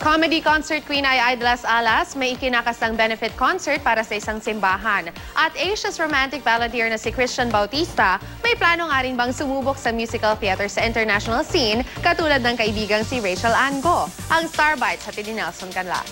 Comedy concert queen ay de las Alas may ikinakasang benefit concert para sa isang simbahan. At Asia's romantic balladeer na si Christian Bautista may plano nga rin bang sumubok sa musical theater sa international scene katulad ng kaibigang si Rachel Ann Go. Ang Star Bites hatid ni Nelson Canlas.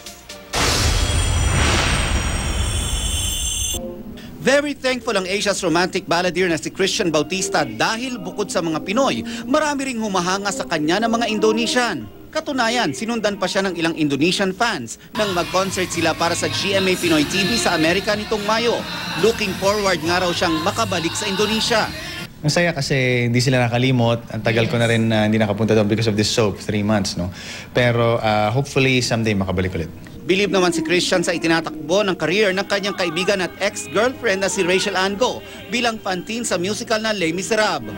Very thankful ang Asia's romantic balladeer na si Christian Bautista dahil bukod sa mga Pinoy, marami ring humahanga sa kanya ng mga Indonesian. Katunayan, sinundan pa siya ng ilang Indonesian fans nang mag-concert sila para sa GMA Pinoy TV sa Amerika nitong Mayo. Looking forward nga raw siyang makabalik sa Indonesia. Masaya kasi hindi sila nakalimot. Ang tagal ko na rin hindi nakapunta doon because of this soap, 3 months, no? Pero hopefully someday makabalik ulit. Believe naman si Christian sa itinatakbo ng career ng kanyang kaibigan at ex-girlfriend na si Rachel Ann Go bilang pantin sa musical na Les Miserables.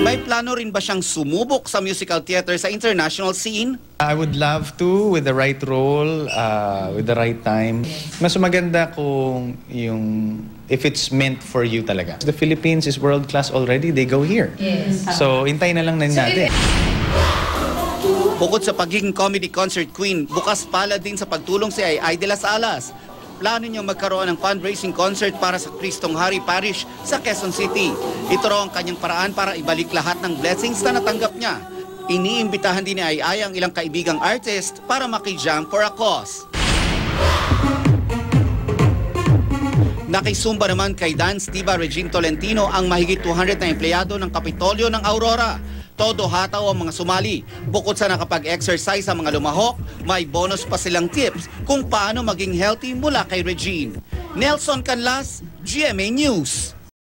May plano rin ba siyang sumubok sa musical theater sa international scene? I would love to, with the right role, with the right time. Mas maganda kung if it's meant for you talaga. The Philippines is world-class already. They go here. Yes. So, hintayin na lang natin. Bukod sa pagiging comedy concert queen, bukas pala din sa pagtulong si Ay de las Alas. Plano niya magkaroon ng fundraising concert para sa Kristong Hari Parish sa Quezon City. Ito raw ang kanyang paraan para ibalik lahat ng blessings na natanggap niya. Iniimbitahan din ni Ay ang ilang kaibigang artist para makijam for a cause. Nakisumba naman kay Dance Diva Regine Tolentino ang mahigit 200 na empleyado ng Kapitolyo ng Aurora. Todo hataw ang mga sumali. Bukod sa nakapag-exercise sa mga lumahok, may bonus pa silang tips kung paano maging healthy mula kay Regine. Nelson Canlas, GMA News.